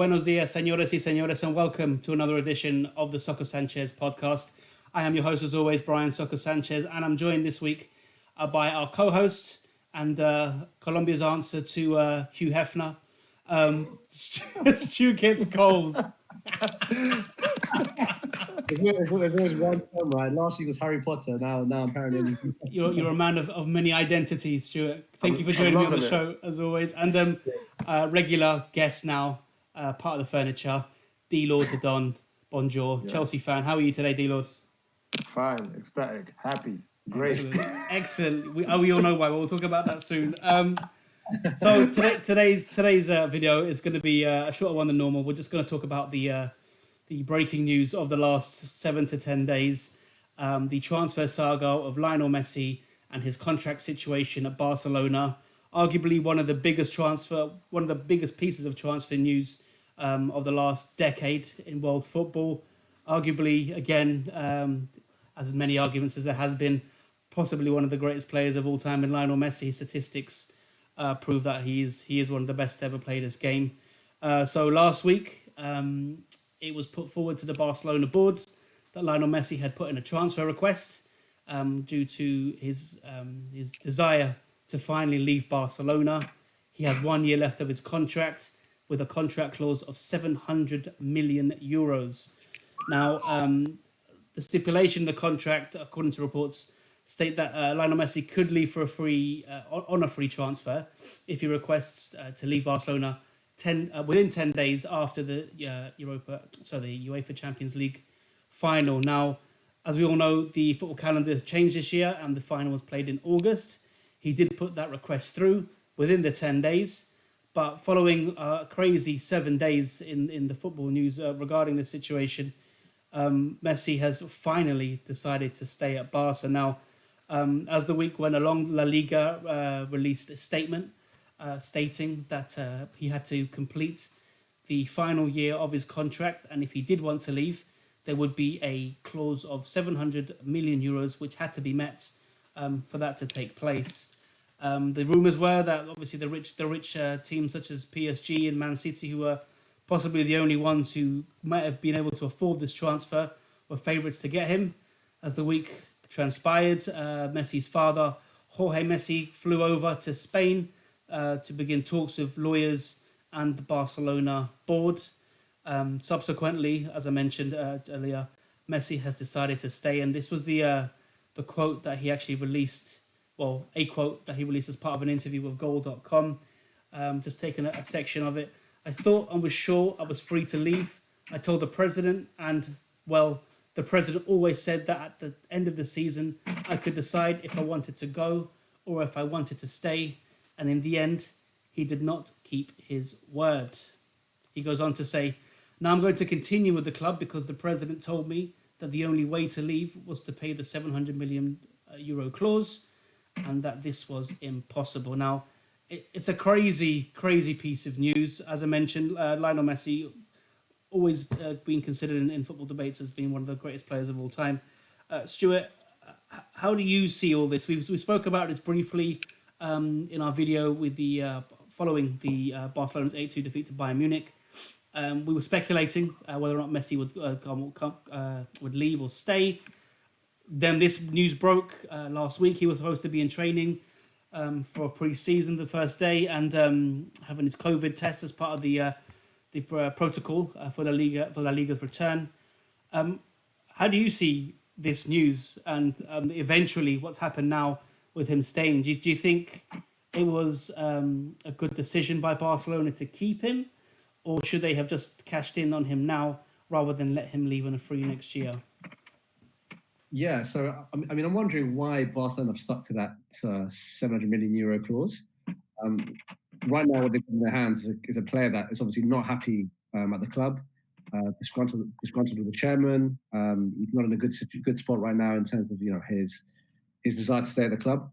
Buenos dias, señores y señores, and welcome to another edition of the SoccerSanchez podcast. I am your host, as always, Brian SoccerSanchez, and I'm joined this week by our co-host and Colombia's answer to Hugh Hefner, Stu Gets Goals. There's one film, right? Last week was Harry Potter. Now apparently You're a man of many identities, Stuart. Thank you for joining me on the show, as always. And regular guest now, part of the furniture, D-Lord the Don. Bonjour, yeah. Chelsea fan. How are you today, D-Lord? Fine, ecstatic, happy, great. Excellent. We all know why. We'll talk about that soon. So today's video is going to be a shorter one than normal. We're just going to talk about the breaking news of the last 7 to 10 days, the transfer saga of Lionel Messi and his contract situation at Barcelona. Arguably one of the biggest pieces of transfer news of the last decade in world football. Arguably, again, as many arguments as there has been, possibly one of the greatest players of all time in Lionel Messi. Statistics prove that he is one of the best to ever play this game. So last week, it was put forward to the Barcelona board that Lionel Messi had put in a transfer request due to his desire to finally leave Barcelona. He has 1 year left of his contract with a contract clause of 700 million euros. Now, the stipulation in the contract, according to reports, state that Lionel Messi could leave for a free transfer if he requests to leave Barcelona within 10 days after the UEFA Champions League final. Now, as we all know, the football calendar has changed this year and the final was played in August. He did put that request through within the 10 days, but following crazy 7 days in the football news regarding this situation, Messi has finally decided to stay at Barca. Now, as the week went along, La Liga released a statement stating that he had to complete the final year of his contract, and if he did want to leave, there would be a clause of 700 million euros, which had to be met for that to take place. The rumours were that obviously the rich teams such as PSG and Man City, who were possibly the only ones who might have been able to afford this transfer, were favourites to get him. As the week transpired, Messi's father, Jorge Messi, flew over to Spain to begin talks with lawyers and the Barcelona board. Subsequently, as I mentioned earlier, Messi has decided to stay, and this was the quote that he actually released, a quote that he released as part of an interview with Goal.com. Just taking a section of it. I thought and was sure I was free to leave. I told the president, and the president always said that at the end of the season, I could decide if I wanted to go or if I wanted to stay. And in the end, he did not keep his word. He goes on to say, now I'm going to continue with the club because the president told me that the only way to leave was to pay the 700 million euro clause and that this was impossible. Now, it's a crazy piece of news. As I mentioned, Lionel Messi, always being considered in football debates as being one of the greatest players of all time. Stuart, how do you see all this? We spoke about this briefly in our video with the following the Barcelona's 8-2 defeat to Bayern Munich. We were speculating whether or not Messi would leave or stay. Then this news broke last week. He was supposed to be in training for pre-season the first day and having his COVID test as part of the protocol for La Liga's return. How do you see this news and eventually what's happened now with him staying? Do you think it was a good decision by Barcelona to keep him, or should they have just cashed in on him now rather than let him leave on a free next year? Yeah, so I mean, I'm wondering why Barcelona have stuck to that 700 million euro clause. Right now, what they've got in their hands is a player that is obviously not happy at the club, disgruntled with the chairman. He's not in a good spot right now in terms of his desire to stay at the club.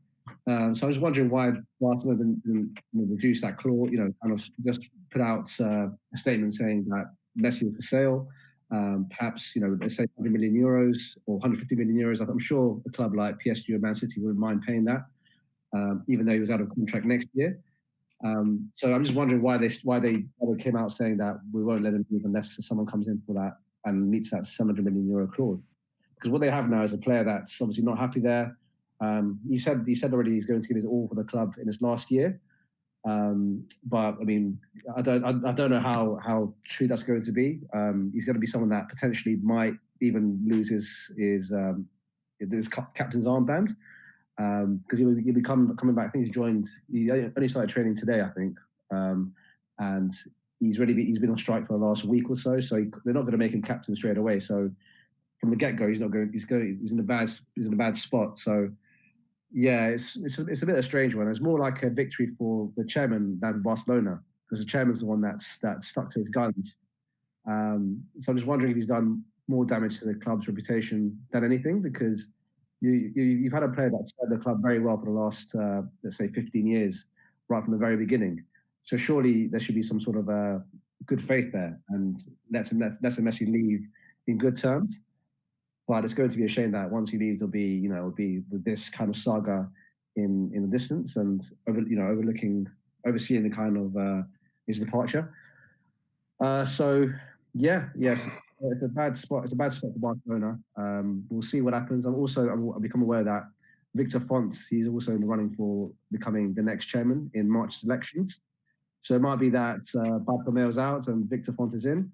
So I was wondering why Barcelona didn't reduce that clause. Kind of just put out a statement saying that Messi is for sale. Perhaps they say 100 million euros or 150 million euros. I'm sure a club like PSG or Man City wouldn't mind paying that, even though he was out of contract next year. So I'm just wondering why they came out saying that we won't let him leave unless someone comes in for that and meets that 700 million euro clause. Because what they have now is a player that's obviously not happy there. He said already he's going to give his all for the club in his last year. But I mean, I don't know how true that's going to be. He's going to be someone that potentially might even lose his captain's armband. Because he'll be coming back. I think he only started training today, I think, and he's been on strike for the last week or so. So they're not going to make him captain straight away. So from the get-go, he's in a bad spot. So yeah, it's a bit of a strange one. It's more like a victory for the chairman than Barcelona, because the chairman's the one that stuck to his guns. So I'm just wondering if he's done more damage to the club's reputation than anything, because you've had a player that's served the club very well for the last, let's say, 15 years, right from the very beginning. So surely there should be some sort of good faith there, and let Messi leave in good terms. But it's going to be a shame that once he leaves, it'll be with this kind of saga in the distance and overseeing the kind of his departure. So yes, it's a bad spot. It's a bad spot for Barcelona. We'll see what happens. I've become aware that Victor Font, he's also in the running for becoming the next chairman in March's elections. So it might be that Bartomeo's out and Victor Font is in,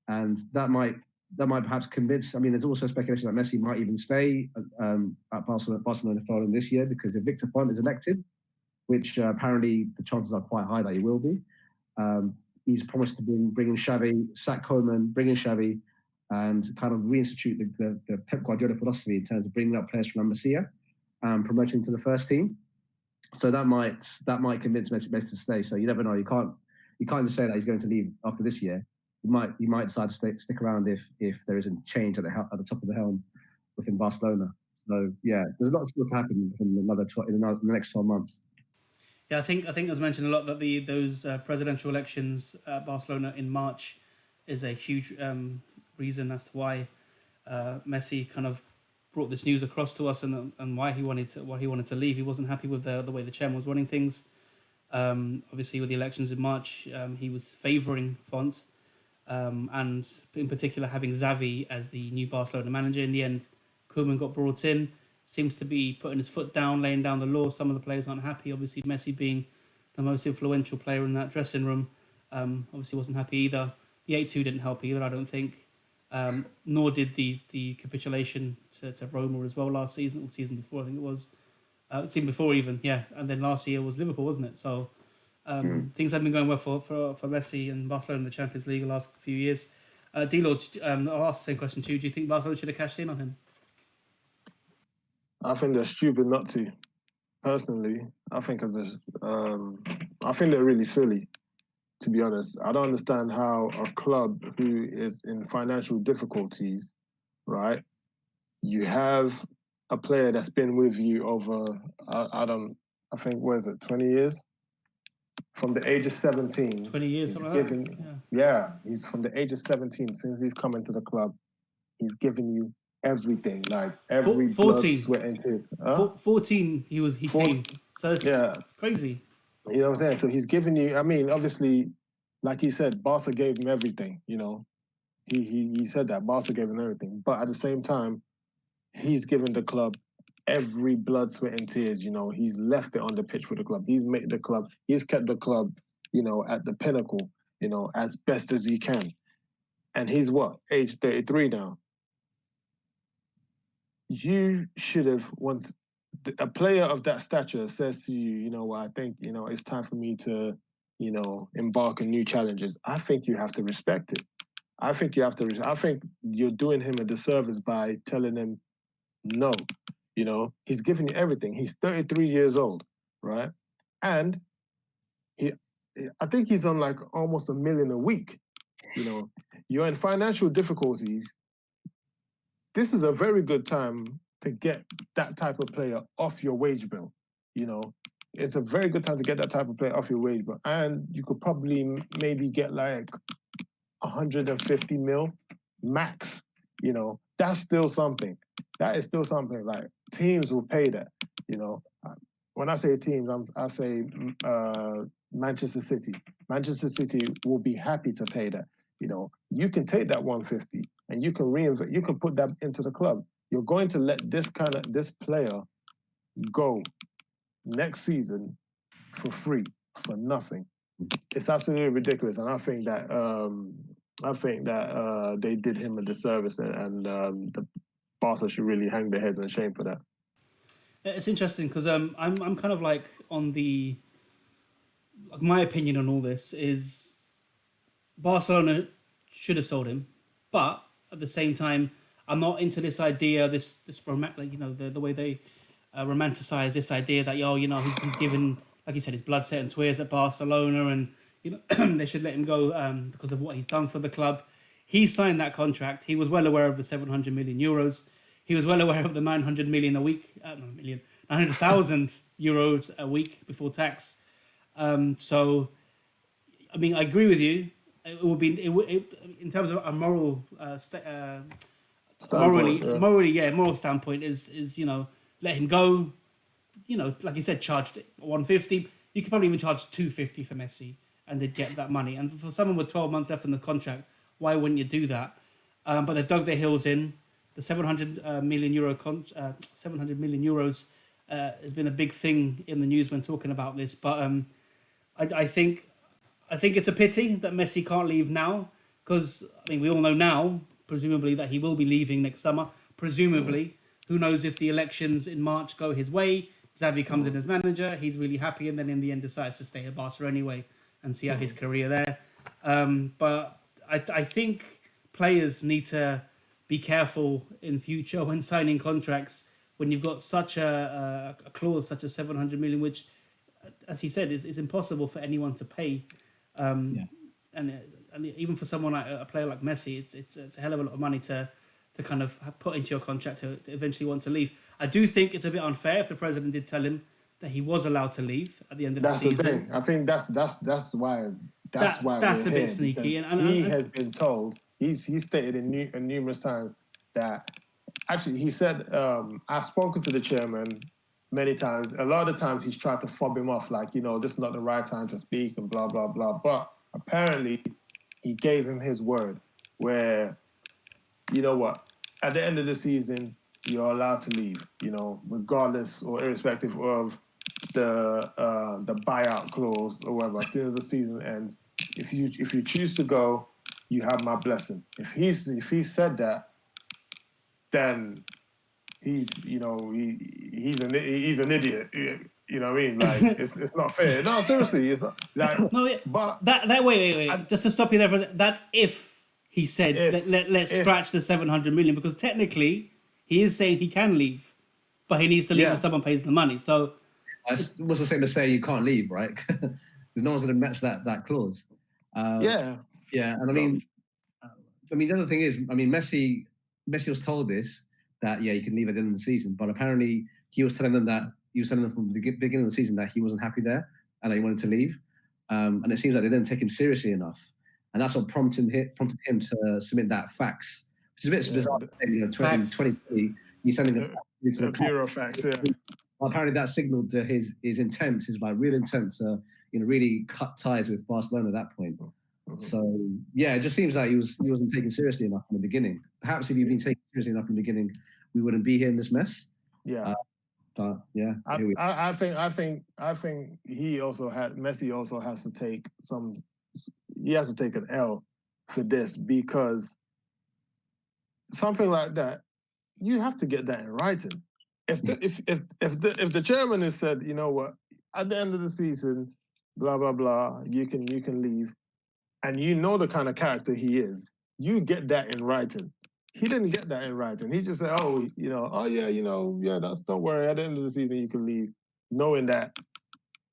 and that might perhaps convince. I mean, there's also speculation that Messi might even stay at Barcelona following this year, because if Victor Font is elected, which apparently the chances are quite high that he will be, he's promised to bring in Xavi, sack Koeman, bring in Xavi, and kind of reinstitute the Pep Guardiola philosophy in terms of bringing up players from La Masia and promoting to the first team. So that might convince Messi to stay. So you never know. You can't just say that he's going to leave after this year. He might decide to stick around if there isn't change at the top of the helm within Barcelona. So yeah, there's a lot of stuff happening in the next 12 months. Yeah, I think it was mentioned a lot that those presidential elections at Barcelona in March is a huge reason as to why Messi kind of brought this news across to us and why he wanted to leave. He wasn't happy with the way the chairman was running things. Obviously, with the elections in March, he was favouring Font, and in particular having Xavi as the new Barcelona manager. In the end, Koeman got brought in. Seems to be putting his foot down, laying down the law. Some of the players aren't happy. Obviously, Messi being the most influential player in that dressing room, obviously wasn't happy either. The 8-2 didn't help either, I don't think. Nor did the capitulation to Roma as well last season, or season before, I think it was. Season before even, yeah. And then last year was Liverpool, wasn't it? So things have been going well for Messi and Barcelona in the Champions League the last few years. D-Lord, I'll ask the same question too. Do you think Barcelona should have cashed in on him? I think they're stupid not to. Personally, I think they're really silly, to be honest. I don't understand how a club who is in financial difficulties, right? You have a player that's been with you over, I think, what is it, 20 years? From the age of 17. 20 years, something like that. Yeah, he's from the age of 17, since he's come into the club, he's given you everything, like every 14, blood, sweat, and tears. 14, he came. So it's crazy. You know what I'm saying? So he's given you. I mean, obviously, like he said, Barca gave him everything. You know, he said that Barca gave him everything, but at the same time, he's given the club every blood, sweat, and tears. You know, he's left it on the pitch for the club. He's made the club. He's kept the club, you know, at the pinnacle. You know, as best as he can. And he's what, age 33 now. You should have, once a player of that stature says to you, you know what, I think, you know, it's time for me to, you know, embark on new challenges. I think you have to respect it. I think you're doing him a disservice by telling him no. You know, he's giving you everything. He's 33 years old, right? And I think he's on like almost $1 million a week. You know, you're in financial difficulties. This is a very good time to get that type of player off your wage bill. You know, it's a very good time to get that type of player off your wage bill. And you could probably maybe get like 150 mil max. You know, that's still something. That is still something. Like, teams will pay that, you know. when I say teams, I say Manchester City. Manchester City will be happy to pay that. You know, you can take that 150 and you can reinvest. You can put that into the club. You're going to let this player go next season for free, for nothing. It's absolutely ridiculous, and I think that they did him a disservice, and the Barca should really hang their heads in shame for that. It's interesting because I'm kind of like on the, like, my opinion on all this is Barcelona should have sold him, but at the same time, I'm not into this idea, this romantic, you know, the way they romanticize this idea that, you know, he's given, like you said, his blood, sweat and tears at Barcelona, and you know they should let him go because of what he's done for the club. He signed that contract. He was well aware of the 700 million euros. He was well aware of the 900 million a week, 900,000 euros a week before tax. So, I mean, I agree with you. It would be in terms of a moral, moral standpoint is, you know, let him go. You know, like you said, charged 150. You could probably even charge 250 for Messi, and they'd get that money. And for someone with 12 months left on the contract, why wouldn't you do that? But they've dug their heels in. The 700 million euros has been a big thing in the news when talking about this. But I think it's a pity that Messi can't leave now, because I mean we all know now, presumably, that he will be leaving next summer. Presumably, who knows if the elections in March go his way? Xavi comes in as manager. He's really happy, and then in the end decides to stay at Barca anyway and see out his career there. But I think players need to be careful in future when signing contracts, when you've got such a clause, such as 700 million, which, as he said, is impossible for anyone to pay. And even for someone like a player like Messi, it's a hell of a lot of money to kind of put into your contract to eventually want to leave. I do think it's a bit unfair if the president did tell him that he was allowed to leave at the end of the season. That's the thing. I think that's why that's a bit sneaky. And he has been told. He's stated in numerous times that actually he said, I've spoken to the chairman many times. A lot of the times he's tried to fob him off, like, you know, this is not the right time to speak and blah, blah, blah. But apparently he gave him his word where, you know what, at the end of the season, you're allowed to leave, you know, regardless or irrespective of the buyout clause or whatever. As soon as the season ends, if you choose to go, you have my blessing. If he said that, then he's an idiot. You know what I mean? Like it's not fair. No, seriously, it's not. Like, no, but that wait. Just to stop you there for a second. That's if he said let's scratch the 700 million, because technically he is saying he can leave, but he needs to leave if someone pays the money. So what's the same as saying you can't leave, right? Because no one's going to match that clause. Yeah, and I mean, the other thing is, I mean, Messi was told this, that you can leave at the end of the season, but apparently he was telling them from the beginning of the season that he wasn't happy there and that he wanted to leave, and it seems like they didn't take him seriously enough, and that's what prompted him to submit that fax, which is a bit bizarre. You know, 2020, he's sending a fax to the bureau fax. Yeah. Well, apparently that signaled his intent, his like real intent to really cut ties with Barcelona at that point. So it just seems like he wasn't taken seriously enough from the beginning. Perhaps if he'd been taken seriously enough from the beginning, we wouldn't be here in this mess. Yeah. But yeah, I think Messi also has to take an L for this, because something like that, you have to get that in writing. If the chairman has said, you know what, at the end of the season, blah blah blah, you can leave, and you know the kind of character he is, you get that in writing. He didn't get that in writing. He just said, don't worry, at the end of the season you can leave, knowing that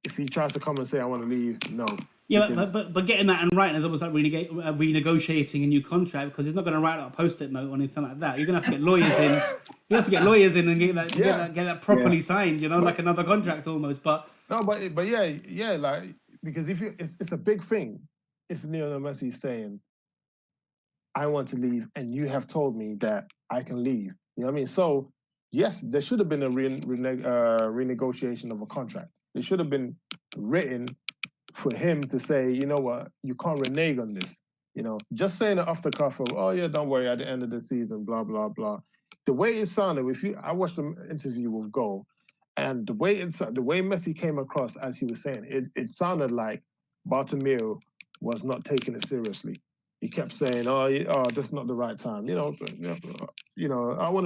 if he tries to come and say I want to leave, no. Yeah, but getting that in writing is almost like renegotiating a new contract, because he's not going to write out a post-it note or anything like that. You're going to have to get lawyers in. You have to get lawyers in and get that properly signed, like another contract almost. But like, because if it's a big thing if Lionel Messi is saying, I want to leave, and you have told me that I can leave. You know what I mean? So yes, there should have been a renegotiation of a contract. It should have been written for him to say, you know what, you can't renege on this. You know, just saying it off the cuff of, oh yeah, don't worry, at the end of the season, blah blah blah. The way it sounded, I watched the interview with Goal, and the way Messi came across as he was saying, it sounded like Bartomeu was not taking it seriously. He kept saying, "Oh, this is not the right time." I want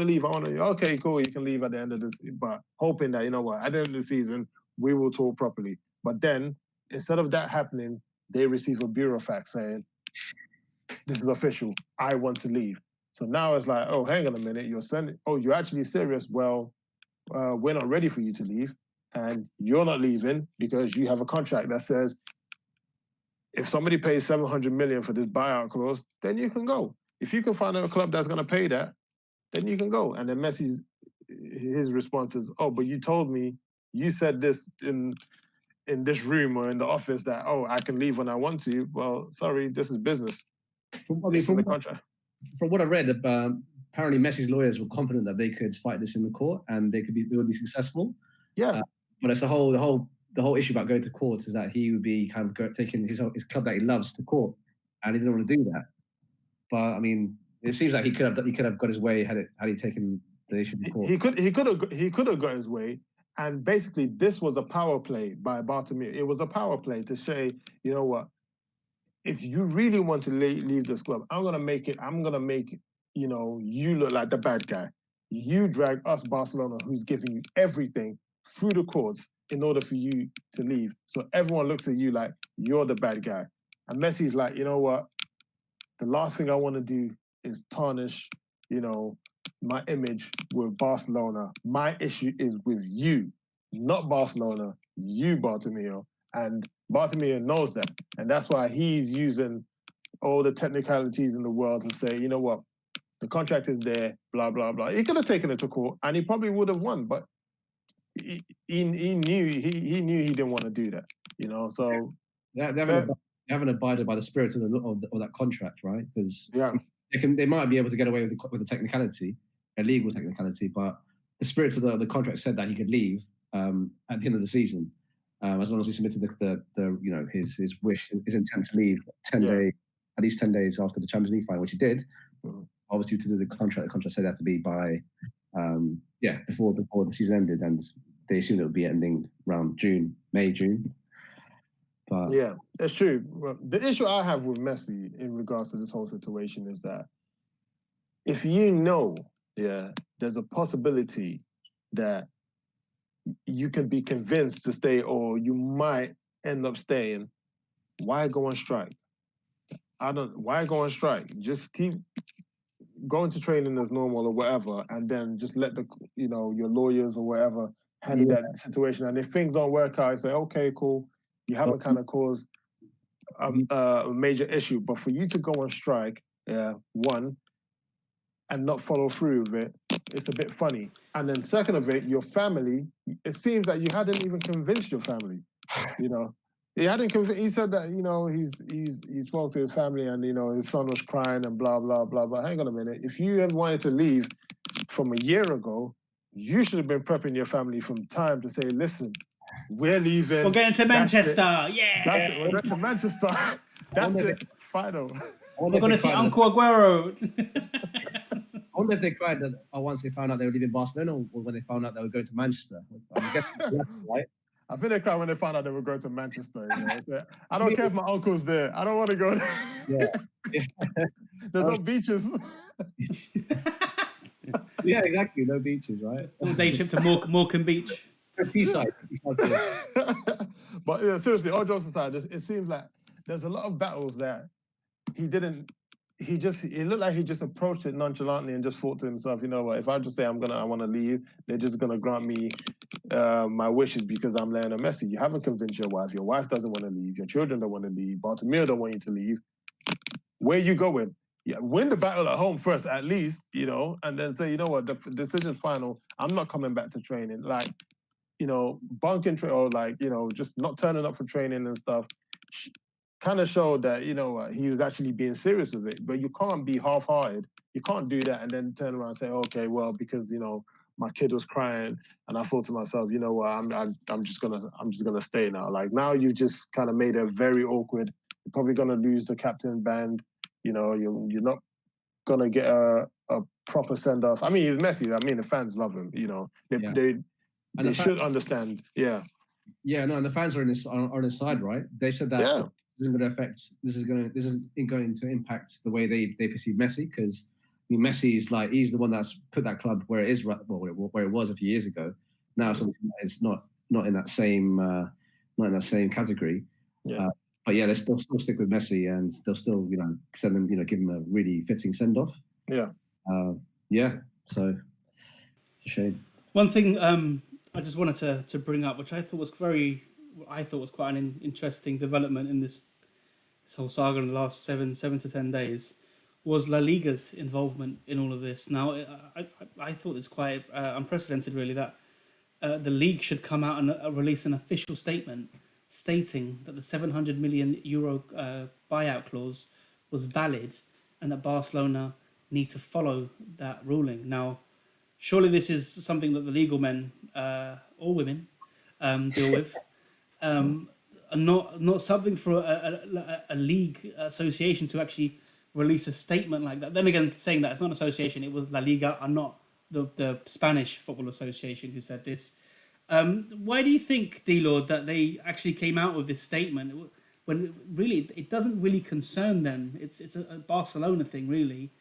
to leave. I want to. Okay, cool. You can leave at the end of this, but hoping that at the end of the season we will talk properly. But then instead of that happening, they receive a bureau fax saying, "This is official. I want to leave." So now it's like, "Oh, hang on a minute. You're sending. Oh, you're actually serious? Well, we're not ready for you to leave, and you're not leaving because you have a contract that says." If somebody pays 700 million for this buyout clause, then you can go. If you can find a club that's going to pay that, then you can go. And then his response is, "Oh, but you told me, you said this in this room or in the office that, oh, I can leave when I want to." Well, sorry, this is business. From what I read, apparently Messi's lawyers were confident that they could fight this in the court and they would be successful. Yeah, but it's the whole issue about going to court is that he would be kind of taking his club that he loves to court, and he didn't want to do that. But I mean, it seems like he could have got his way had he taken the issue to court. He could have got his way, and basically this was a power play by Bartomeu. It was a power play to say, you know what, if you really want to leave this club, I'm gonna make you look like the bad guy. You drag us, Barcelona, who's giving you everything through the courts in order for you to leave. So everyone looks at you like you're the bad guy. And Messi's like, you know what? The last thing I want to do is tarnish, my image with Barcelona. My issue is with you, not Barcelona, you, Bartomeu. And Bartomeu knows that. And that's why he's using all the technicalities in the world to say, you know what? The contract is there, blah, blah, blah. He could have taken it to court and he probably would have won, but he knew he didn't want to do that, So they haven't abided by the spirit of that contract, right? Because they might be able to get away with the technicality, a legal technicality, but the spirit of the contract said that he could leave at the end of the season, as long as he submitted his wish, his intent to leave at least 10 days after the Champions League final, which he did. Obviously, to do the contract said that to be by before the season ended, and they assumed it would be ending around May, June. But yeah, it's true. Well, the issue I have with Messi in regards to this whole situation is that if there's a possibility that you can be convinced to stay or you might end up staying, why go on strike? Why go on strike? Just keep going to training as normal or whatever, and then just let your lawyers or whatever handle that situation. And if things don't work out, I say, okay, cool. You haven't kind of caused a major issue, but for you to go on strike, one, and not follow through with it, it's a bit funny. And then second of it, your family, it seems that you hadn't even convinced your family, He hadn't convinced. He said that he spoke to his family and his son was crying and blah blah blah. But hang on a minute, if you ever wanted to leave from a year ago, you should have been prepping your family from time to say, listen, we're leaving. We're going to Manchester. Yeah, we're going to Manchester. That's it. Final. We're going to see Uncle Aguero. I wonder if they cried once they found out they were leaving Barcelona, or when they found out they were going to Manchester. Right? I think they cried when they found out they were going to Manchester. I don't care if my uncle's there. I don't want to go there. There's no beaches. Yeah, exactly. No beaches, right? All day trip to Morecambe Beach. Seaside. But seriously, all jokes aside, it seems like there's a lot of battles that it looked like he just approached it nonchalantly and just thought to himself, you know what, if I just say I want to leave, they're just going to grant me my wishes because I'm Lionel Messi. You haven't convinced your wife. Your wife doesn't want to leave. Your children don't want to leave. Bartomeu don't want you to leave. Where are you going? Yeah, win the battle at home first, at least, and then say, you know what, the decision's final. I'm not coming back to training. Like, bunking or just not turning up for training and stuff. Kind of showed that, he was actually being serious with it. But you can't be half-hearted. You can't do that and then turn around and say, okay, well, because, my kid was crying, and I thought to myself, you know what, I'm just gonna stay now. Like now, you just kind of made it very awkward. You're probably gonna lose the captain band. You know, you're not gonna get a proper send off. I mean, he's Messi. I mean, the fans love him. You know, they should understand. Yeah. Yeah, no, and the fans are on his side, right? They've said that this is going to impact the way they perceive Messi, because I mean, Messi is like, he's the one that's put that club where it is, well, where it was a few years ago. Now it's not in that same category. Yeah. But yeah, they'll still stick with Messi, and they'll still, you know, send him, you know, give him a really fitting send off. Yeah. Yeah. So it's a shame. One thing I just wanted to bring up, which I thought was quite an interesting development in this whole saga in the last 7 to 10 days, was La Liga's involvement in all of this. Now, I thought it's quite unprecedented, really, that the league should come out and release an official statement stating that the €700 million buyout clause was valid and that Barcelona need to follow that ruling. Now, surely this is something that the legal men or women deal with, and not something for a league association to actually release a statement like that. Then again, saying that it's not an association, it was La Liga and not the Spanish Football Association who said this. Why do you think, D-Lord, that they actually came out with this statement when really it doesn't really concern them? It's a Barcelona thing, really.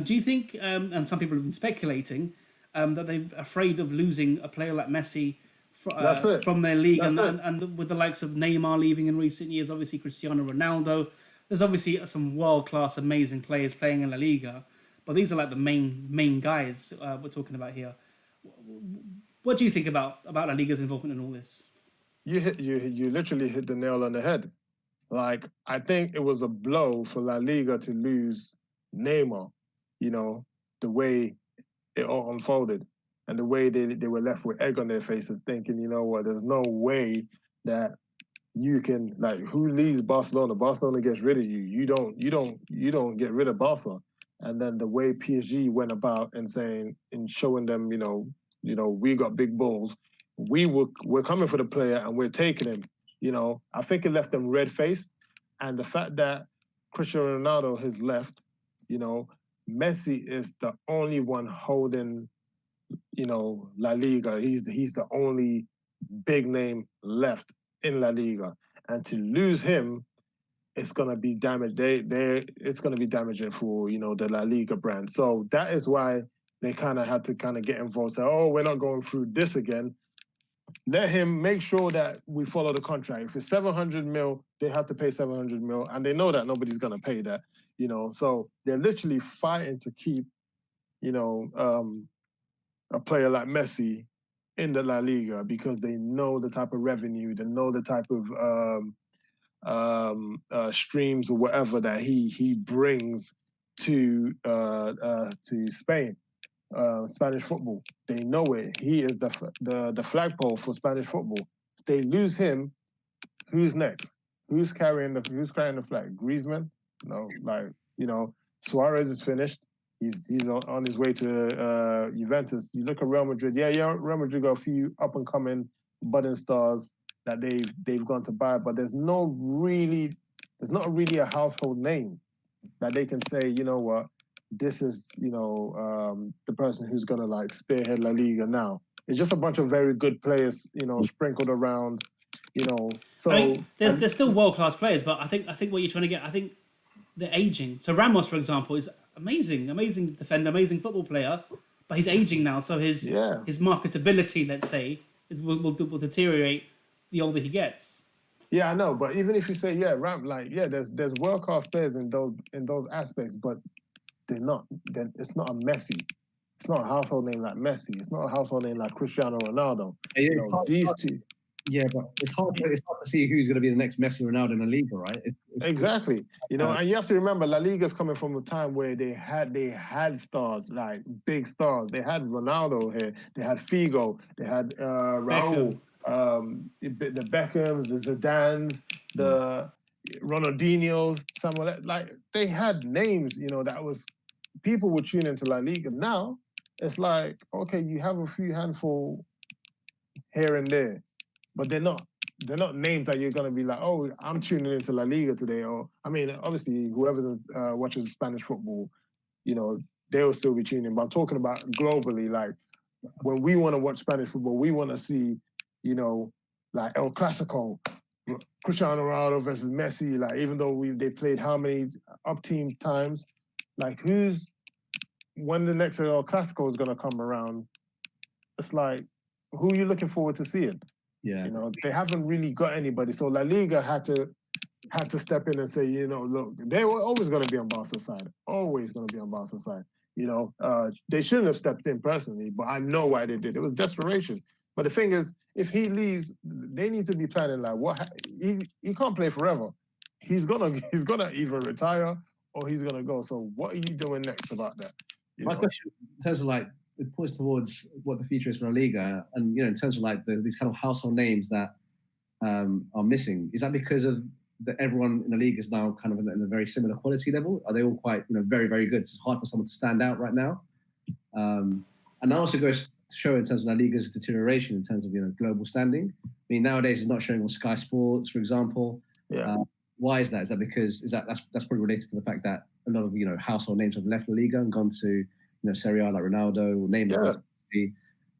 Do you think, and some people have been speculating, that they're afraid of losing a player like Messi from their league, and with the likes of Neymar leaving in recent years, obviously Cristiano Ronaldo. There's obviously some world-class, amazing players playing in La Liga, but these are like the main guys we're talking about here. What do you think about La Liga's involvement in all this? You literally hit the nail on the head. Like, I think it was a blow for La Liga to lose Neymar, you know, the way it all unfolded and the way they were left with egg on their faces, thinking, you know what, there's no way that you can, like, who leaves Barcelona? Barcelona gets rid of you. You don't get rid of Barca. And then the way PSG went about and saying and showing them, you know, we got big balls. We're coming for the player and we're taking him. You know, I think it left them red-faced. And the fact that Cristiano Ronaldo has left, you know, Messi is the only one holding, you know, La Liga. He's the only big name left in La Liga. And to lose him, it's gonna be damage. It's gonna be damaging for, you know, the La Liga brand. So that is why they kind of had to get involved. Say, oh, we're not going through this again. Let him make sure that we follow the contract. If it's 700 mil, they have to pay 700 mil, and they know that nobody's gonna pay that. You know, so they're literally fighting to keep, you know, a player like Messi in the La Liga because they know the type of revenue, they know the type of streams or whatever that he brings to Spain, Spanish football. They know it. He is the flagpole for Spanish football. If they lose him, who's next? Who's carrying the flag? Griezmann? No, like, you know, Suarez is finished. He's on his way to Juventus. You look at Real Madrid. Yeah, Real Madrid got a few up and coming budding stars that they've gone to buy, but there's not really a household name that they can say, you know what, this is, you know, the person who's gonna like spearhead La Liga now. It's just a bunch of very good players, you know, sprinkled around, you know. So I mean, there's still world-class players, but I think what you're trying to get, I think they're aging. So Ramos, for example, is amazing defender, amazing football player, but he's aging now, so his marketability, let's say, will deteriorate the older he gets. Yeah, I know, but even if you say there's world class players in those aspects, but it's not a Messi. It's not a household name like Messi. It's not a household name like Cristiano Ronaldo. These two. Yeah, but it's hard to see who's going to be the next Messi, Ronaldo in the Liga, right? Exactly. You know, and you have to remember, La Liga's coming from a time where they had stars, like big stars. They had Ronaldo here. They had Figo. They had Raul. The Beckhams, the Zidanes, the Ronaldinhos, like they had names, you know, that was people would tune into La Liga. Now it's like, okay, you have a few handful here and there, but they're not names that you're gonna be like, oh, I'm tuning into La Liga today. Or I mean, obviously, whoever watches Spanish football, you know, they'll still be tuning. But I'm talking about globally, like when we want to watch Spanish football, we want to see, you know, like El Clasico, Cristiano Ronaldo versus Messi. Like even though they played how many up team times, like when the next El Clasico is gonna come around, it's like, who are you looking forward to seeing? Yeah. You know, they haven't really got anybody. So La Liga had to step in and say, you know, look, they were always going to be on Barca's side. Always going to be on Barca's side. You know, they shouldn't have stepped in personally, but I know why they did. It was desperation. But the thing is, if he leaves, they need to be planning like he can't play forever. He's gonna either retire or he's gonna go. So what are you doing next about that? My question, in terms of like, it points towards what the future is for La Liga, and you know, in terms of like these kind of household names that are missing. Is that because of everyone in the league is now kind of in a very similar quality level? Are they all quite, you know, very, very good? It's hard for someone to stand out right now. And that also goes to show in terms of La Liga's deterioration in terms of, you know, global standing. I mean, nowadays it's not showing on Sky Sports, for example. Yeah. Why is that? Is that because that's probably related to the fact that a lot of, you know, household names have left La Liga and gone to, you know, Serie A like Ronaldo or Neymar. Yeah.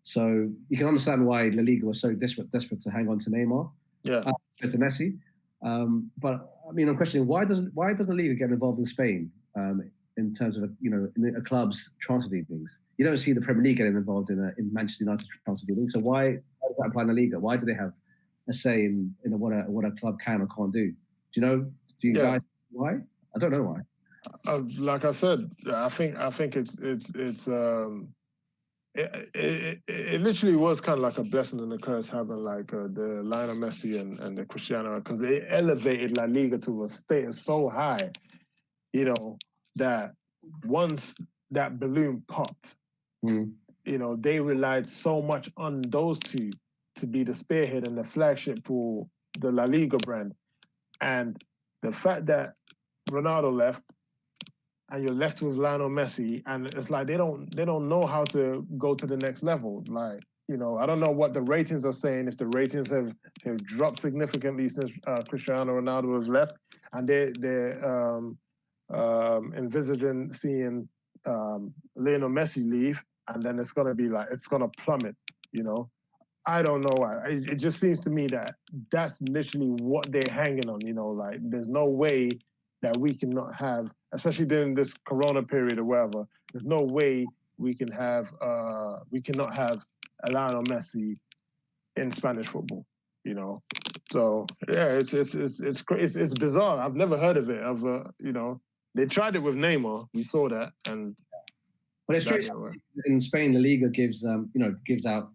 So you can understand why La Liga was so desperate to hang on to Neymar. Yeah. To Messi. But I mean, I'm questioning why doesn't the Liga get involved in Spain in terms of, you know, in a club's transfer dealings? You don't see the Premier League getting involved in Manchester United's transfer dealings. So why does that apply in the Liga? Why do they have a say in what a club can or can't do? Do you know? Do you guys why? I don't know why. Like I said, I think it's it literally was kind of like a blessing and a curse having like the Lionel Messi and the Cristiano, because they elevated La Liga to a status so high, you know, that once that balloon popped, you know, they relied so much on those two to be the spearhead and the flagship for the La Liga brand. And the fact that Ronaldo left, and you're left with Lionel Messi, and it's like they don't know how to go to the next level. Like, you know, I don't know what the ratings are saying, if the ratings have dropped significantly since Cristiano Ronaldo has left, and they're envisaging seeing Lionel Messi leave, and then it's gonna plummet. You know, I don't know why. It just seems to me that that's literally what they're hanging on. You know, like there's no way that we cannot have, especially during this Corona period or whatever, there's no way we cannot have a Lionel Messi in Spanish football, you know. So yeah, it's bizarre. I've never heard of it. You know, they tried it with Neymar. We saw that, and but it's true. In Spain, La Liga gives out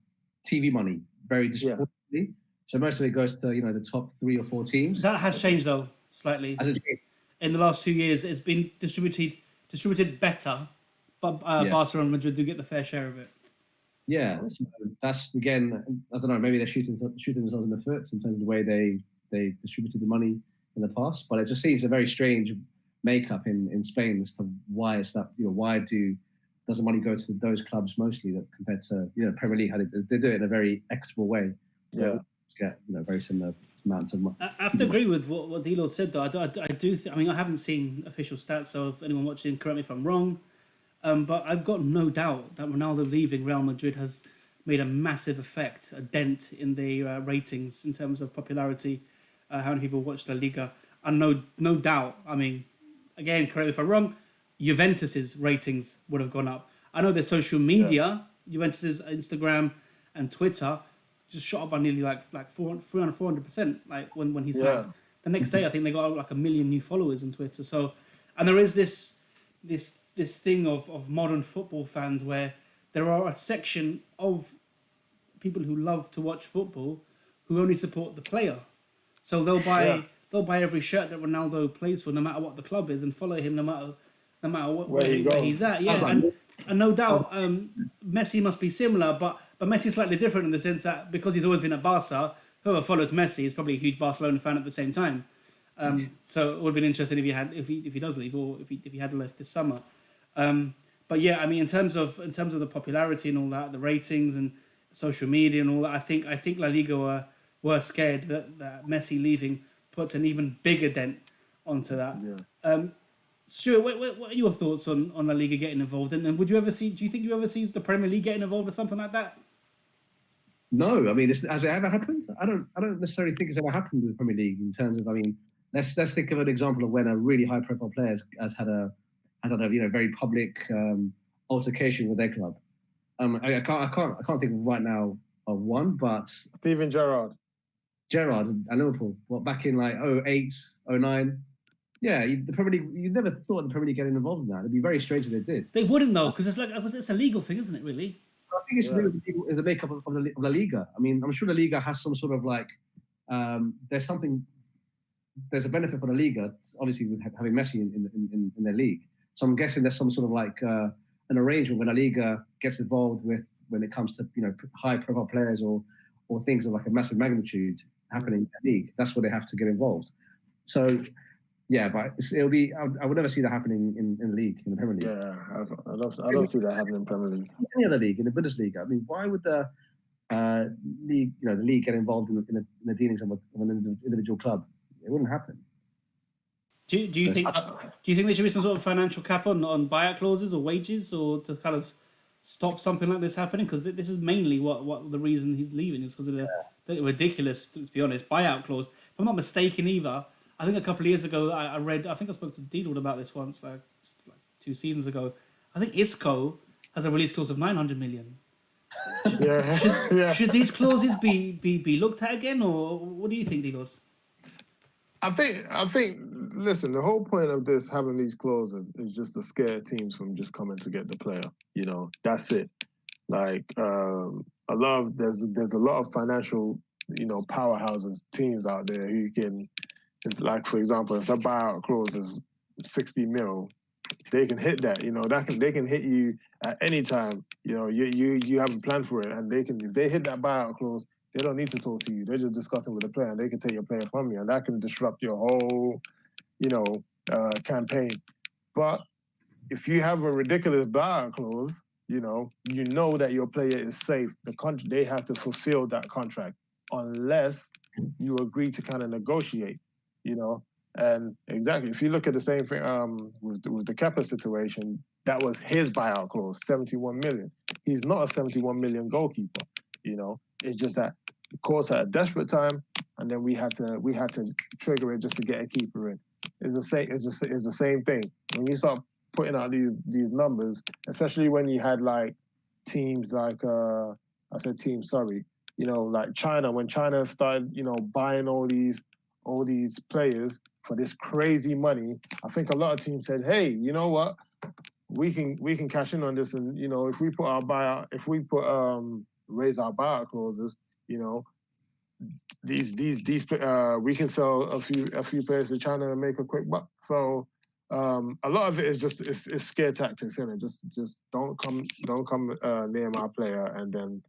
TV money very disproportionately. Yeah. So most of it goes to, you know, the top 3 or 4 teams. That has changed though slightly. In the last 2 years, it's been distributed better, but Barcelona and Madrid do get the fair share of it. Yeah, so that's, again, I don't know, maybe they're shooting themselves in the foot in terms of the way they distributed the money in the past, but it just seems a very strange makeup in Spain as to why is that, you know, why does the money go to those clubs mostly that compared to, you know, Premier League, how they do it in a very equitable way. Yeah. Get, you know, very similar amounts of money. I have to agree with what D-Lord said, though. I do. I mean, I haven't seen official stats, so if anyone watching, correct me if I'm wrong. But I've got no doubt that Ronaldo leaving Real Madrid has made a massive effect, a dent in the ratings in terms of popularity, how many people watch La Liga. And no doubt, I mean, again, correct me if I'm wrong, Juventus's ratings would have gone up. I know their social media, Juventus's Instagram and Twitter, just shot up by nearly like 400%. Like when he signed, the next day I think they got like 1 million new followers on Twitter. So, and there is this thing of modern football fans where there are a section of people who love to watch football who only support the player. So they'll buy every shirt that Ronaldo plays for, no matter what the club is, and follow him no matter where he's at. Yeah, and no doubt Messi must be similar, but Messi's slightly different in the sense that because he's always been at Barca, whoever follows Messi is probably a huge Barcelona fan at the same time. So it would have been interesting if he does leave, or if he had left this summer. But yeah, I mean, in terms of the popularity and all that, the ratings and social media and all that, I think La Liga were scared that Messi leaving puts an even bigger dent onto that. Yeah. Stuart, what are your thoughts on La Liga getting involved? And would you ever see? Do you think you ever see the Premier League getting involved with something like that? No, I mean, has it ever happened? I don't necessarily think it's ever happened with the Premier League in terms of. I mean, let's think of an example of when a really high-profile player has had a very public altercation with their club. I can't think of right now of one, but Steven Gerrard and Liverpool. Back in like 08, 09. Yeah, the Premier League. You never thought the Premier League getting involved in that. It'd be very strange if they did. They wouldn't though, because it's a legal thing, isn't it? Really. I think it's to do with the makeup of La Liga. I mean, I'm sure La Liga has some sort of like, there's a benefit for La Liga, obviously with having Messi in their league. So I'm guessing there's some sort of like an arrangement where La Liga gets involved with when it comes to high profile players or things of like a massive magnitude happening in the league. That's where they have to get involved. So. Yeah, but it'll be. I would never see that happening in the league, in the Premier League. Yeah, I don't see that happening in Premier League. Any other league, in the Bundesliga. I mean, why would the league, the league get involved in the dealings of an individual club? It wouldn't happen. Do you think there should be some sort of financial cap on buyout clauses or wages, or to kind of stop something like this happening? Because this is mainly what the reason he's leaving is because of the ridiculous, to be honest, buyout clause. If I'm not mistaken, either. I think a couple of years ago, I read. I think I spoke to Deedle about this once, like 2 seasons ago. I think Isco has a release clause of 900 million. Should these clauses be looked at again, or what do you think, Deedle? I think. Listen, the whole point of this having these clauses is just to scare teams from just coming to get the player. That's it. Like there's a lot of financial, powerhouses, teams out there who can. Like, for example, if the buyout clause is 60 mil, they can hit that. They can hit you at any time. You have a plan for it, and if they hit that buyout clause, they don't need to talk to you. They're just discussing with the player, and they can take your player from you, and that can disrupt your whole, campaign. But if you have a ridiculous buyout clause, you know that your player is safe. They have to fulfill that contract unless you agree to kind of negotiate. And exactly, if you look at the same thing with the Kepa situation, that was his buyout clause, 71 million. He's not a 71 million goalkeeper. It's just that the course at a desperate time, and then we had to trigger it just to get a keeper in. It's the same thing. When you start putting out these numbers, especially when you had like teams like like China, when China started buying all these players for this crazy money, I think a lot of teams said, "Hey, you know what? We can cash in on this, and if we raise our buyout clauses, these we can sell a few players to China and make a quick buck." So a lot of it is just it's scare tactics, isn't it? Just don't come near my player, and then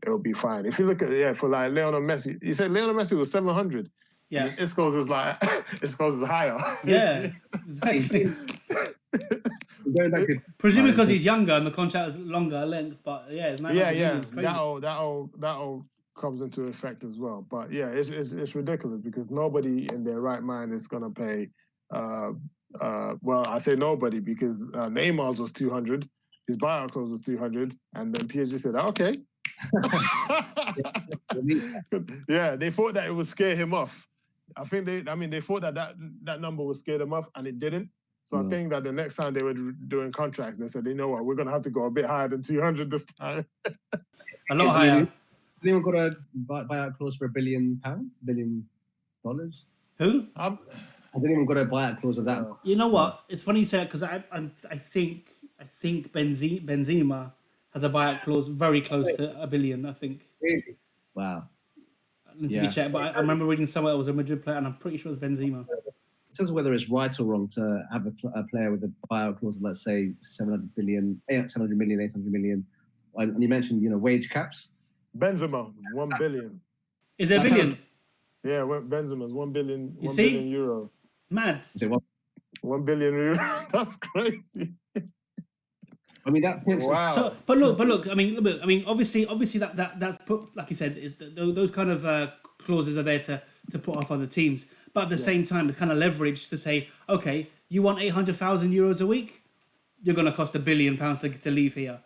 it'll be fine. If you look at for like Lionel Messi, you said Lionel Messi was 700. Yeah, Isco's is higher. Yeah, exactly. Presumably because he's younger and the contract is longer length, but that'll comes into effect as well. But yeah, it's ridiculous because nobody in their right mind is gonna pay. Well, I say nobody because Neymar's was 200, his buyout clause was 200, and then PSG said, "Okay." Yeah, they thought that it would scare him off. I think they thought that number would scare them off, and it didn't. So I think that the next time they were doing contracts, they said, "You know what? We're gonna have to go a bit higher than 200 this time." A lot higher. Has anyone got a buyout clause for £1 billion? $1 billion? Who? Has anyone got a buyout clause of that? You know what? It's funny you say it because I think Benzema has a buyout clause very close to $1 billion. I think. Really? Wow. I need to be checked, but I remember reading somewhere it was a Madrid player, and I'm pretty sure it's Benzema. In terms of whether it's right or wrong to have a player with a buyout clause of, let's say, 700 million, 800 million, and you mentioned, wage caps. Benzema, 1 billion. Is it $1 billion? Yeah, Benzema's 1 billion. You 1 see? billion euros. Mad. Is it what? 1 billion euros. That's crazy. I mean, that points. Wow. So, but look. I mean, obviously, that's put, like you said, those kind of clauses are there to put off other teams. But at the same time, it's kind of leverage to say, okay, you want 800,000 euros a week, you're going to cost £1 billion to leave here.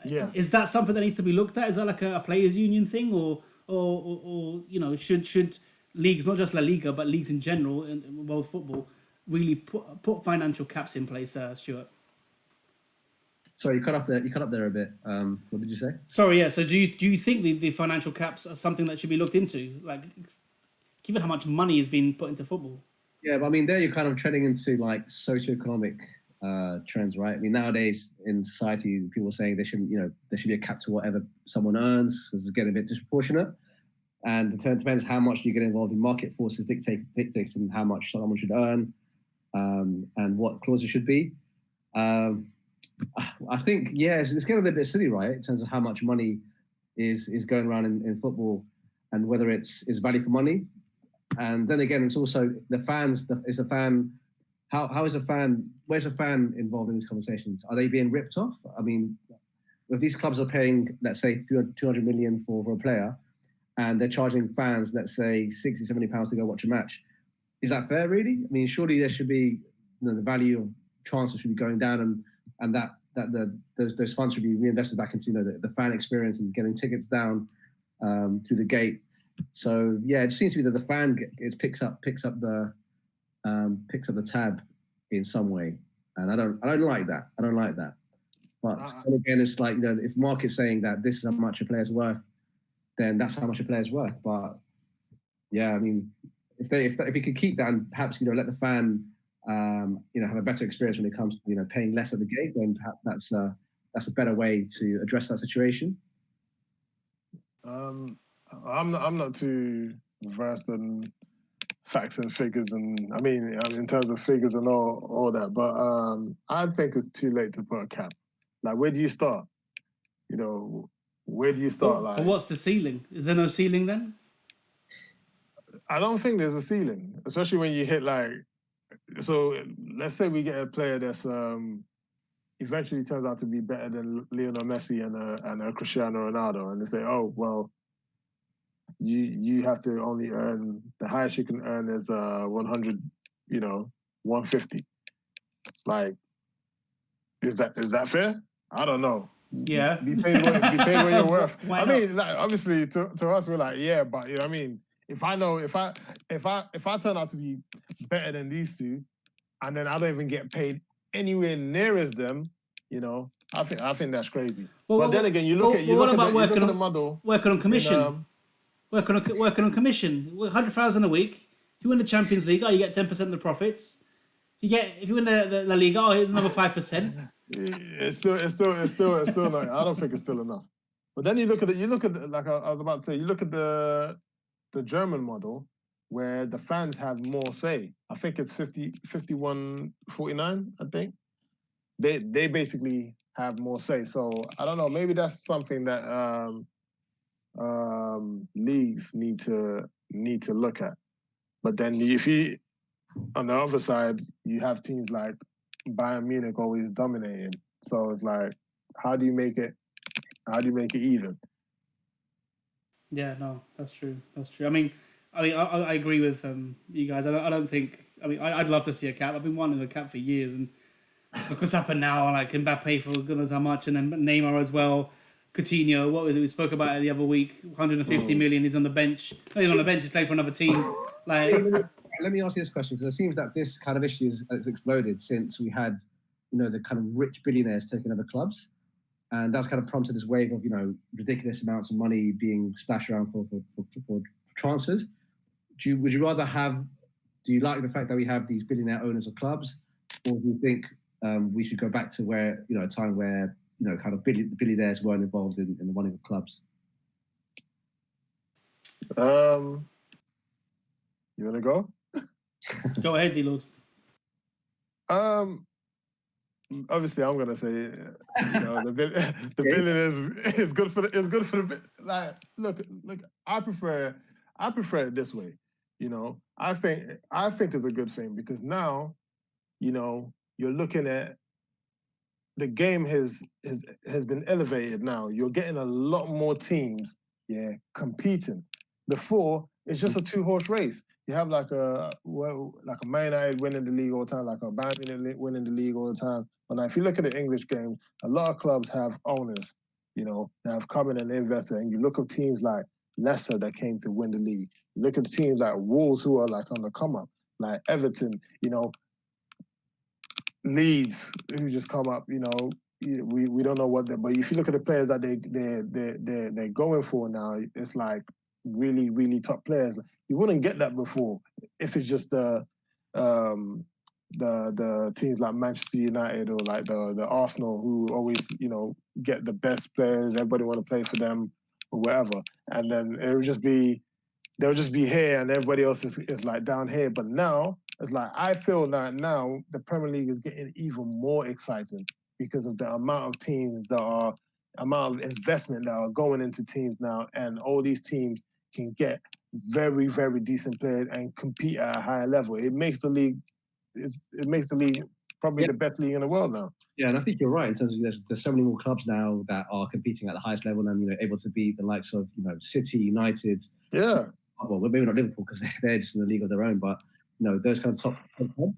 Yeah. Is that something that needs to be looked at? Is that like a players' union thing, or you know, should leagues, not just La Liga, but leagues in general in world football, really put financial caps in place, Stuart? Sorry, you cut up there a bit. What did you say? Sorry, yeah. So do you think the financial caps are something that should be looked into? Like, given how much money is being put into football. Yeah, but I mean, there you're kind of treading into like socioeconomic trends, right? I mean, nowadays in society, people are saying there should be a cap to whatever someone earns because it's getting a bit disproportionate. And it depends how much you get involved in market forces dictating how much someone should earn and what clauses should be. I think, it's getting a bit silly, right, in terms of how much money is going around in football and whether it's value for money. And then again, it's also the fans. Is a fan? How is a fan? Where's a fan involved in these conversations? Are they being ripped off? I mean, if these clubs are paying, let's say, 200 million for a player, and they're charging fans, let's say, 60, 70 pounds to go watch a match, is that fair, really? I mean, surely there should be, the value of transfer should be going down, and that those funds should be reinvested back into the fan experience and getting tickets down through the gate. So yeah, it just seems to be that the fan picks up the tab in some way, and I don't like that. I don't like that. But then again, it's like, if market's saying that this is how much a player's worth, then that's how much a player's worth. But yeah, I mean, if you could keep that and perhaps let the fan have a better experience when it comes to paying less at the gate, then perhaps that's a better way to address that situation. I'm not too versed in facts and figures, and I mean in terms of figures and all that, but I think it's too late to put a cap. Like, where do you start? Where do you start? But what's the ceiling? Is there no ceiling then? I don't think there's a ceiling, especially when you hit so let's say we get a player that's eventually turns out to be better than Lionel Messi and a Cristiano Ronaldo, and they say, oh well, you have to only earn, the highest you can earn is 100, 150. Like, is that fair? I don't know. Yeah. Be paid what you're worth. Why I not? mean, obviously to us we're like, yeah, but I mean, if I turn out to be better than these two, and then I don't even get paid anywhere near as them, I think that's crazy. But then again, you look at the model. Working on commission. Working on commission. 100,000 a week. If you win the Champions League, you get 10% of the profits. If you win the La Liga, here's another 5%. It's still not. I don't think it's still enough. But then you look at like I was about to say, you look at the German model where the fans have more say. I think it's 51-49. I think they basically have more say. So I don't know. Maybe that's something that leagues need to look at. But then if you, on the other side, you have teams like Bayern Munich always dominating. So it's like, how do you make it even? Yeah, no, that's true. I mean, I agree with you guys. I don't think. I mean, I'd love to see a cap. I've been wanting a cap for years, and look what's happened now. Like Mbappe for goodness how much, and then Neymar as well. Coutinho, what was it? We spoke about it the other week. 150 million. He's on the bench. He's on the bench. He's playing for another team. Like, let me ask you this question, because it seems that this kind of issue has exploded since we had, the kind of rich billionaires taking over clubs, and that's kind of prompted this wave of, ridiculous amounts of money being splashed around for transfers. Do you like the fact that we have these billionaire owners of clubs, or do you think we should go back to where, a time where, kind of billionaires weren't involved in the running of clubs? You want to go? Go ahead, D-Lord. Obviously, I'm gonna say, the billionaires is good for the like. Look. I prefer it this way. I think it's a good thing, because now, you're looking at the game has been elevated now. You're getting a lot more teams, competing. Before, it's just a two-horse race. You have like a Man United winning the league all the time, like a Bayern Munich winning the league all the time. But now, if you look at the English game, a lot of clubs have owners, that have come in and invested. And you look at teams like Leicester that came to win the league. You look at teams like Wolves who are like on the come up, like Everton, Leeds who just come up. We don't know what but if you look at the players that they're going for now, it's like really, really top players. You wouldn't get that before if it's just the teams like Manchester United or like the Arsenal who always get the best players. Everybody want to play for them or whatever, and then they'll just be here and everybody else is like down here. But now it's like I feel that now the Premier League is getting even more exciting because of the amount of amount of investment that are going into teams now, and all these teams can get very, very decent players and compete at a higher level. It makes the league probably the best league in the world now. Yeah, and I think you're right in terms of there's so many more clubs now that are competing at the highest level and able to beat the likes of City, United. Yeah. Well, maybe not Liverpool because they're just in the league of their own, but those kind of top clubs.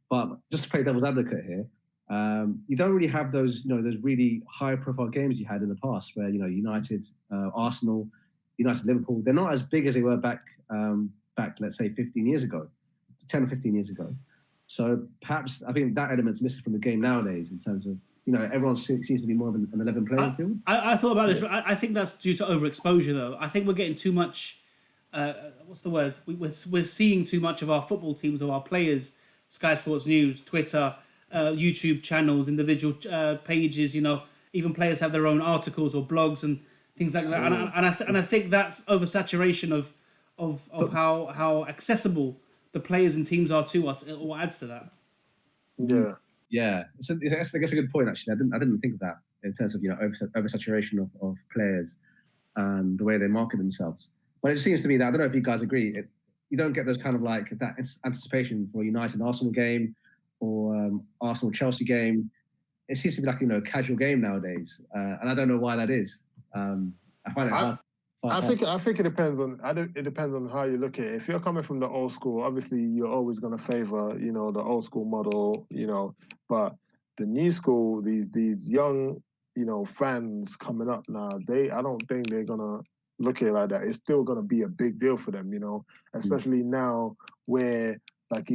But just to play devil's advocate here, you don't really have those those really high-profile games you had in the past where United, Arsenal, United, Liverpool. They're not as big as they were back let's say 15 years ago, 10 or 15 years ago. So perhaps I think that element's missing from the game nowadays in terms of everyone seems to be more of an 11 playing field. I thought about this. I think that's due to overexposure, though. I think we're getting too much. What's the word? We're seeing too much of our football teams, of our players. Sky Sports News, Twitter, YouTube channels, individual pages. Even players have their own articles or blogs and things like that. And I think that's oversaturation of how accessible the players and teams are to us. It all adds to that. Yeah. Yeah, so I guess a good point. Actually, I didn't think of that in terms of oversaturation of players and the way they market themselves. But it seems to me that I don't know if you guys agree. You don't get those kind of like that anticipation for a United Arsenal game or Arsenal Chelsea game. It seems to be like a casual game nowadays, and I don't know why that is. I find it hard. I think it depends on how you look at it. If you're coming from the old school, obviously you're always going to favor the old school model, but the new school, these young fans coming up now, I don't think they're gonna look at it like that. It's still gonna be a big deal for them, especially now where like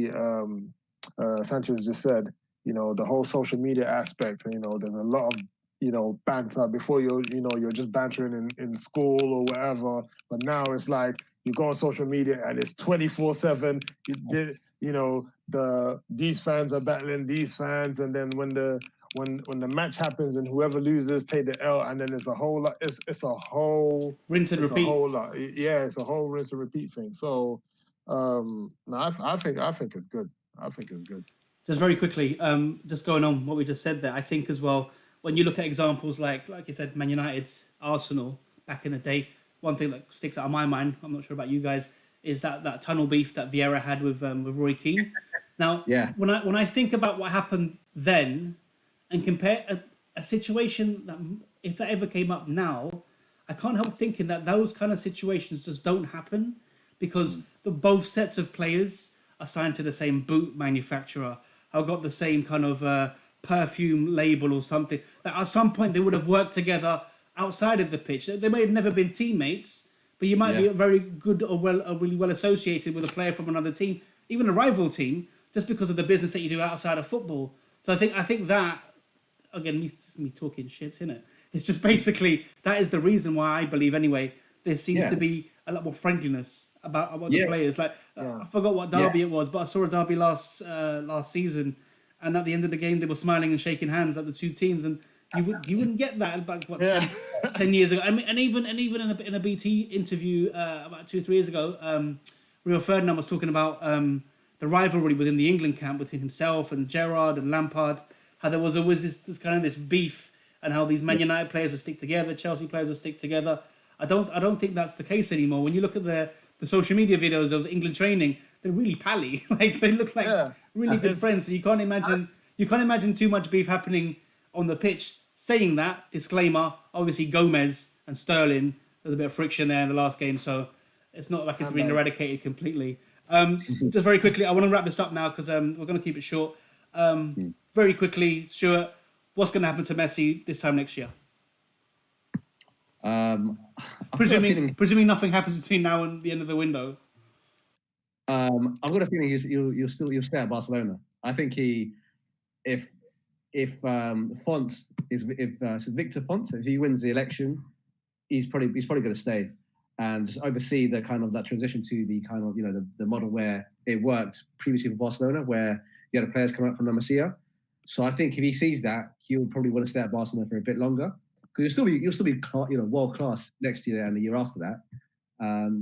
Sanchez just said, the whole social media aspect. There's a lot of banter. Before you're just bantering in school or whatever, but now it's like you go on social media and it's 24/7. These fans are battling these fans, and then when the match happens and whoever loses take the L, and then it's a whole lot. It's a whole rinse and repeat. A whole lot. Yeah, it's a whole rinse and repeat thing. So no, I think it's good. I think it's good. Just very quickly, just going on what we just said there, I think as well, when you look at examples like you said, Man United, Arsenal, back in the day, one thing that sticks out of my mind, I'm not sure about you guys, is that tunnel beef that Vieira had with Roy Keane. Now, when I think about what happened then and compare a situation that, if that ever came up now, I can't help thinking that those kind of situations just don't happen because both sets of players are signed to the same boot manufacturer, have got the same kind of perfume label or something, that at some point they would have worked together outside of the pitch. They may have never been teammates, but you might be very good or really well associated with a player from another team, even a rival team, just because of the business that you do outside of football. So I think that, again, just me talking shit, isn't it? It's just basically, that is the reason why I believe, anyway, there seems to be a lot more friendliness about the players. Like, I forgot what derby it was, but I saw a derby last season, and at the end of the game, they were smiling and shaking hands at the two teams, and you wouldn't get that back 10 years ago. I mean, and even in a BT interview about 2 or 3 years ago, Rio Ferdinand was talking about the rivalry within the England camp between himself and Gerrard and Lampard. How there was always this beef, and how these Man United players would stick together, Chelsea players would stick together. I don't think that's the case anymore. When you look at the social media videos of England training, they're really pally. Like, they look like really good friends. So you can't imagine too much beef happening on the pitch. Saying that, disclaimer, obviously Gomez and Sterling, there's a bit of friction there in the last game, so it's not like it's been eradicated completely. Just very quickly, I want to wrap this up now because we're going to keep it short. Very quickly, Stuart, what's going to happen to Messi this time next year? Presuming nothing happens between now and the end of the window. I've got a feeling you'll stay at Barcelona. I think if Victor Font, if he wins the election, he's probably going to stay and just oversee the kind of that transition to the kind of the model where it worked previously for Barcelona, where you had players come out from La Masia. So I think if he sees that, he'll probably want to stay at Barcelona for a bit longer because you'll still be world class next year and the year after that.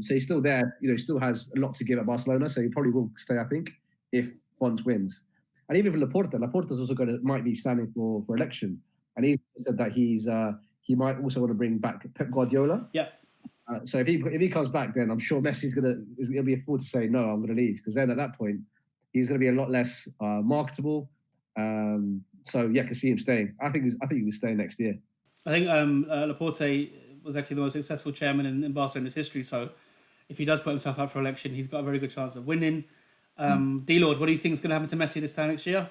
So he's still there. He still has a lot to give at Barcelona, so he probably will stay. I think if Font wins. And even for Laporta's also might be standing for election, and he said that he might also want to bring back Pep Guardiola. Yeah. So if he comes back, then I'm sure Messi's it'll be a fool to say no, I'm going to leave, because then at that point he's going to be a lot less marketable. So yeah, I can see him staying. I think he will stay next year. I think Laporte was actually the most successful chairman in Barcelona's history. So if he does put himself up for election, he's got a very good chance of winning. D-Lord, what do you think is going to happen to Messi this time next year?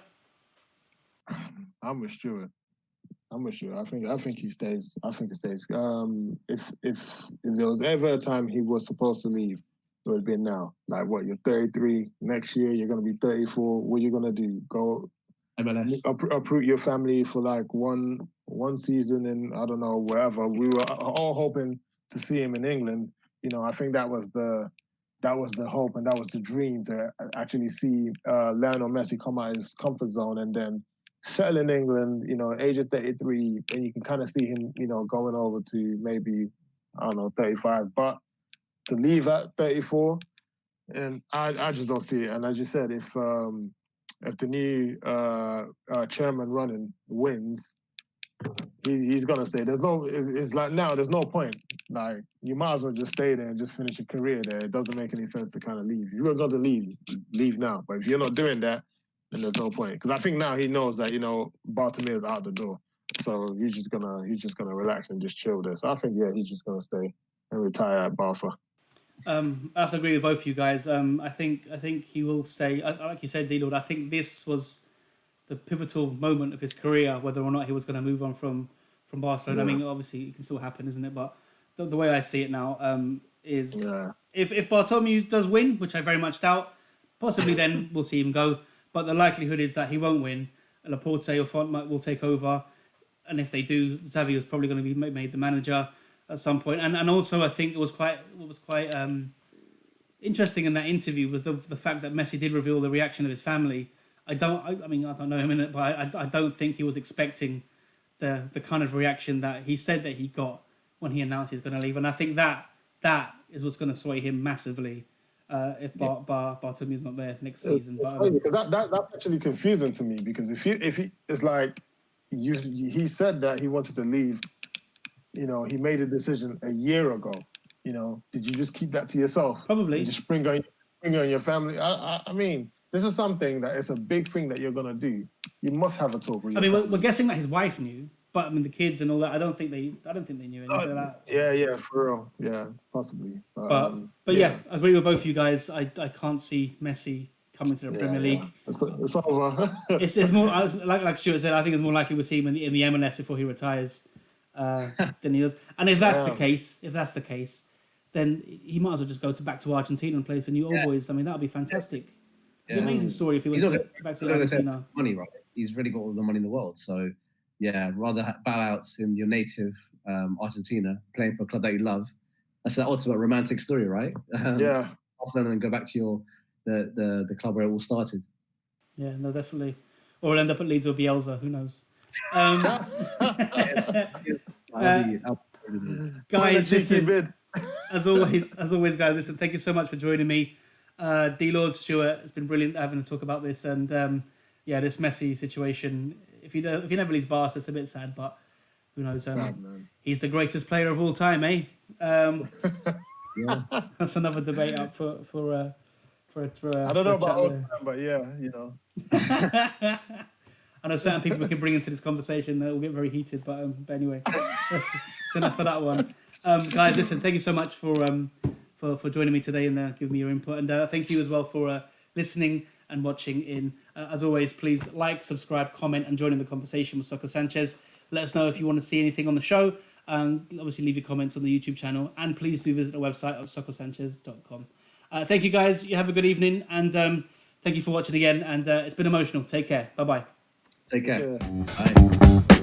I'm with Stuart. I think he stays. I think he stays. If there was ever a time he was supposed to leave, it would have been now. Like, what, you're 33, next year you're going to be 34. What are you going to do? Go MLS. Uproot your family for like one season in, I don't know, wherever. We were all hoping to see him in England. I think that was the hope and that was the dream, to actually see Lionel Messi come out of his comfort zone and then settle in England, age of 33, and you can kind of see him, going over to maybe, I don't know, 35. But to leave at 34, and I just don't see it. And as you said, if the new chairman running wins, he's gonna stay. It's like now there's no point. Like, you might as well just stay there and just finish your career there. It doesn't make any sense to kind of leave. If you're going to leave now. But if you're not doing that, then there's no point. Because I think now he knows that Bartomeu is out the door, so he's just gonna relax and just chill there. So I think he's just gonna stay and retire at Barca. I have to agree with both of you guys. I think he will stay. Like you said, D-Lord, I think this was the pivotal moment of his career, whether or not he was going to move on from Barcelona. Yeah. I mean, obviously it can still happen, isn't it? But the way I see it now is if Bartomeu does win, which I very much doubt, possibly then we'll see him go. But the likelihood is that he won't win. Laporte or Font will take over. And if they do, Xavi is probably going to be made the manager at some point. And also I think it was quite interesting in that interview was the fact that Messi did reveal the reaction of his family. I don't know him in it, but I don't think he was expecting the kind of reaction that he said that he got when he announced he's going to leave. And I think that is what's going to sway him massively if Bartomeu's not there next season. But that's actually confusing to me, because if he it's like he said that he wanted to leave. He made a decision a year ago. Did you just keep that to yourself? Probably. Just spring on your family. I mean, this is something that it's a big thing that you're gonna do. You must have a talk with your family. We're guessing that his wife knew, but I mean the kids and all that. I don't think they knew anything of that. Yeah, for real. Yeah, possibly. But yeah, I agree with both of you guys. I can't see Messi coming to the Premier League. It's over. it's more like Stuart said. I think it's more likely we'll see him in the MLS before he retires than he does. And if that's the case, then he might as well just go back to Argentina and play for New Old Boys. I mean, that would be fantastic. Yeah. An amazing story if he went back to Argentina. Money, right? He's really got all the money in the world. So, yeah, rather bow out in your native Argentina, playing for a club that you love. That's the ultimate romantic story, right? Yeah. And then go back to the club where it all started. Yeah, no, definitely. Or he'll end up at Leeds or Bielsa. Who knows? Guys, listen. As always, guys, listen. Thank you so much for joining me. D-Lord, Stuart, it's been brilliant having to talk about this, and this Messi situation. If he never leaves Barca, it's a bit sad, but who knows? He's the greatest player of all time, eh? That's another debate up for I don't know about all time, but yeah, I know certain people we can bring into this conversation that will get very heated, but anyway, that's enough for that one. Guys, listen, thank you so much for joining me today and giving me your input, and thank you as well for listening and watching in. As always, please like, subscribe, comment, and join in the conversation with Soccer Sanchez. Let us know if you want to see anything on the show. Obviously, leave your comments on the YouTube channel, and please do visit the website at SoccerSanchez.com. Thank you, guys. You have a good evening, and thank you for watching again. And it's been emotional. Take care. Bye-bye. Take care. Yeah. Bye.